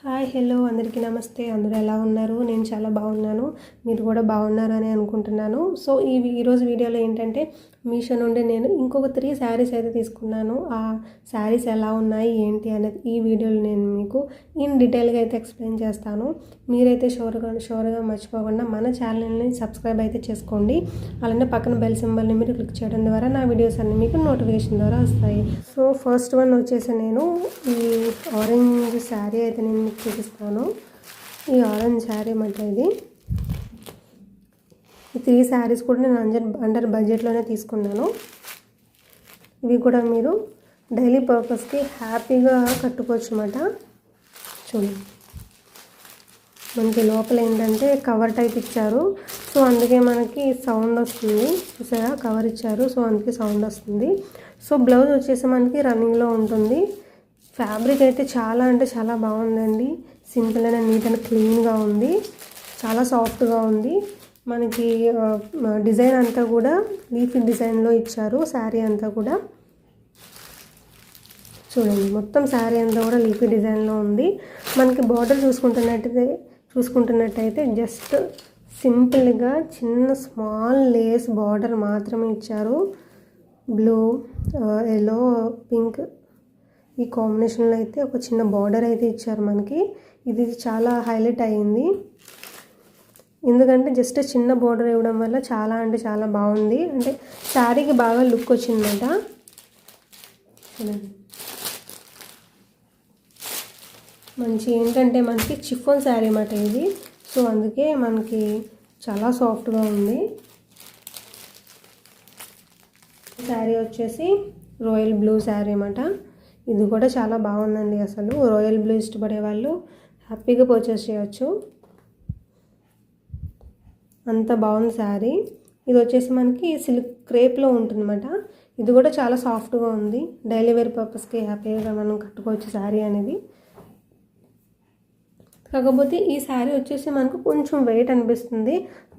Hi hello అందరికీ నమస్తే. అందరూ ఎలా ఉన్నారు? నేను చాలా బాగున్నాను. మీరు కూడా బాగున్నారని అనుకుంటున్నాను. సో ఈరోజు వీడియోలో ఏంటంటే మీషో నుండి నేను ఇంకొక 3 శారీస్ అయితే తీసుకున్నాను. ఆ శారీస్ ఎలా ఉన్నాయి ఏంటి అనేది ఈ వీడియోలో నేను మీకు డీటెయిల్గా అయితే ఎక్స్ప్లెయిన్ చేస్తాను. మీరైతే షూర్గా మర్చిపోకుండా మన ఛానల్ని సబ్స్క్రైబ్ అయితే చేసుకోండి. అలానే పక్కన బెల్ సింబల్ని మీరు క్లిక్ చేయడం ద్వారా నా వీడియోస్ అన్నీ మీకు నోటిఫికేషన్ ద్వారా వస్తాయి. సో ఫస్ట్ వన్ వచ్చేసి నేను ఈ ఆరెంజ్ శారీ అయితే నేను మీకు చూపిస్తాను. ఈ ఆరెంజ్ శారీ అంటే ఇది ఈ 3 శారీస్ కూడా నేను అండర్ బడ్జెట్లోనే తీసుకున్నాను. ఇవి కూడా మీరు డైలీ పర్పస్కి హ్యాపీగా కట్టుకోవచ్చు అన్నమాట. చూడండి, మనకి లోపల ఏంటంటే కవర్ టైప్ ఇచ్చారు. సో అందుకే మనకి సౌండ్ వస్తుంది. చూసారా, కవర్ ఇచ్చారు, సో అందుకే సౌండ్ వస్తుంది. సో బ్లౌజ్ వచ్చేసి మనకి రన్నింగ్లో ఉంటుంది. ఫ్యాబ్రిక్ అయితే చాలా అంటే చాలా బాగుందండి. సింపుల్ అండ్ నీట్ అండ్ క్లీన్గా ఉంది. చాలా సాఫ్ట్గా ఉంది. మనకి డిజైన్ అంతా కూడా లీఫీ డిజైన్లో ఇచ్చారు. శారీ అంతా కూడా చూడండి, మొత్తం శారీ అంతా కూడా లీఫీ డిజైన్లో ఉంది. మనకి బార్డర్ చూసుకుంటున్నట్టయితే జస్ట్ సింపుల్గా చిన్న స్మాల్ లేస్ బార్డర్ మాత్రమే ఇచ్చారు. బ్లూ, ఎల్లో, పింక్ ఈ కాంబినేషన్లో అయితే ఒక చిన్న బార్డర్ అయితే ఇచ్చారు మనకి. ఇది చాలా హైలైట్ అయ్యింది, ఎందుకంటే జస్ట్ చిన్న బార్డర్ ఇవ్వడం వల్ల చాలా అంటే చాలా బాగుంది. అంటే శారీకి బాగా లుక్ వచ్చిందన్నమాట. మంచి ఏంటంటే మనకి చిఫాన్ శారీ అన్నమాట ఇది. సో అందుకే మనకి చాలా సాఫ్ట్గా ఉంది. శారీ వచ్చేసి రాయల్ బ్లూ శారీ అన్నమాట. ఇది కూడా చాలా బాగుందండి. అసలు రాయల్ బ్లూ ఇష్టపడే వాళ్ళు హ్యాపీగా పర్చేస్ చేయొచ్చు. అంత బాగుంది శారీ. ఇది వచ్చేసి మనకి సిల్క్ క్రేప్లో ఉంటుందన్నమాట. ఇది కూడా చాలా సాఫ్ట్గా ఉంది. డైలీ వేర్ పర్పస్కి హ్యాపీగా మనం కట్టుకోవచ్చు శారీ అనేది. కాకపోతే ఈ శారీ వచ్చేసి మనకు కొంచెం వెయిట్ అనిపిస్తుంది,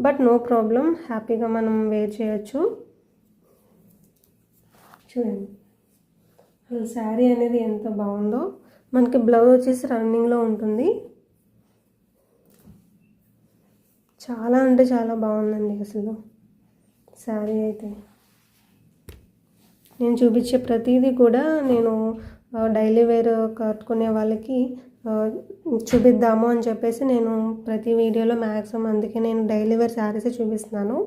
బట్ నో ప్రాబ్లం, హ్యాపీగా మనం వేర్ చేయొచ్చు. చూడండి అసలు శారీ అనేది ఎంత బాగుందో. మనకి బ్లౌజ్ వచ్చేసి రన్నింగ్లో ఉంటుంది. చాలా అంటే చాలా బాగుందండి అసలు శారీ అయితే. నేను చూపించే ప్రతిదీ కూడా నేను డైలీ వేర్ కట్టుకునే వాళ్ళకి చూపిద్దాము అని చెప్పేసి నేను ప్రతి వీడియోలో మ్యాక్సిమం అందుకే నేను డైలీ వేర్ శారీసే చూపిస్తున్నాను.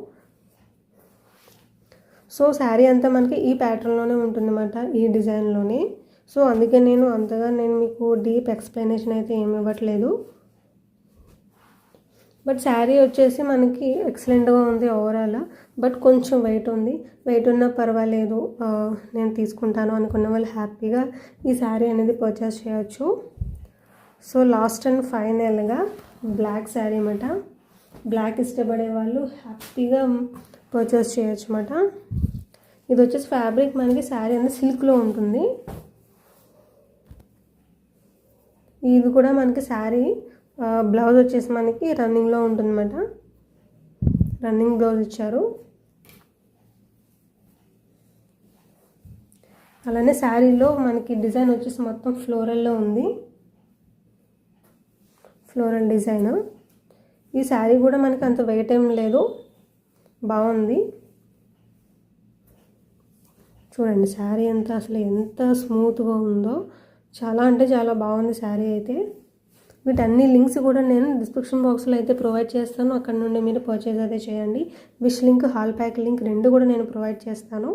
సో శారీ అంతా మనకి ఈ ప్యాటర్న్లోనే ఉంటుందన్నమాట, ఈ డిజైన్లోనే. సో అందుకే నేను అంతగా మీకు డీప్ ఎక్స్ప్లెనేషన్ అయితే ఏమి ఇవ్వట్లేదు. బట్ శారీ వచ్చేసి మనకి ఎక్సలెంట్గా ఉంది ఓవరాల్. బట్ కొంచెం వెయిట్ ఉంది. వెయిట్ ఉన్నా పర్వాలేదు, నేను తీసుకుంటాను అనుకున్న వాళ్ళు హ్యాపీగా ఈ శారీ అనేది పర్చేస్ చేయొచ్చు. సో లాస్ట్ అండ్ ఫైనల్గా బ్లాక్ శారీ అన్నమాట. బ్లాక్ ఇష్టపడే వాళ్ళు హ్యాపీగా పర్చేస్ చేయొచ్చు అన్నమాట. ఇది వచ్చేసి ఫ్యాబ్రిక్ మనకి శారీ అనేది సిల్క్లో ఉంటుంది. ఇది కూడా మనకి శారీ బ్లౌజ్ వచ్చేసి మనకి రన్నింగ్లో ఉంటుందన్నమాట. రన్నింగ్ బ్లౌజ్ ఇచ్చారు. అలానే శారీలో మనకి డిజైన్ వచ్చేసి మొత్తం ఫ్లోరల్లో ఉంది, ఫ్లోరల్ డిజైన్. ఈ శారీ కూడా మనకి అంత వెయిట్ ఏం లేదు, బాగుంది. చూడండి శారీ అంతా అసలు ఎంత స్మూత్గా ఉందో. చాలా అంటే చాలా బాగుంది శారీ అయితే. వీటన్ని లింక్స్ కూడా నేను డిస్క్రిప్షన్ బాక్స్లో అయితే ప్రొవైడ్ చేస్తాను. అక్కడ నుండి మీరు పర్చేజ్ అయితే చేయండి. Wish link, hall pack link రెండు కూడా నేను ప్రొవైడ్ చేస్తాను.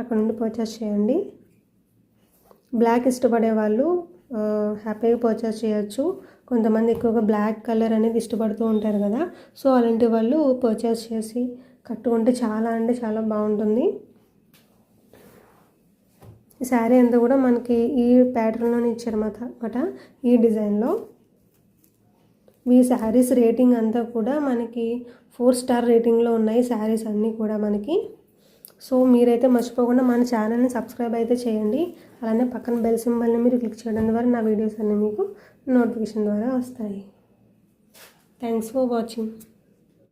అక్కడ నుండి పర్చేజ్ చేయండి. బ్లాక్ ఇష్టపడే వాళ్ళు హ్యాపీగా పర్చేజ్ చేయొచ్చు. కొంతమంది ఎక్కువగా బ్లాక్ కలర్ అనేది ఇష్టపడుతూ ఉంటారు కదా. సో అలాంటి వాళ్ళు పర్చేజ్ చేసి కట్టుకుంటే చాలా అంటే చాలా బాగుంటుంది. ఈ శారీ అంతా కూడా మనకి ఈ ప్యాటర్న్లోనే ఇచ్చారన్నమాట, ఈ డిజైన్లో. ఈ శారీస్ రేటింగ్ అంతా కూడా మనకి 4 స్టార్ రేటింగ్లో ఉన్నాయి శారీస్ అన్నీ కూడా మనకి. సో మీరైతే మర్చిపోకుండా మన ఛానల్ని సబ్స్క్రైబ్ అయితే చేయండి. అలానే పక్కన బెల్ సింబల్ని మీరు క్లిక్ చేయడం ద్వారా నా వీడియోస్ అన్నీ మీకు నోటిఫికేషన్ ద్వారా వస్తాయి. Thanks for watching.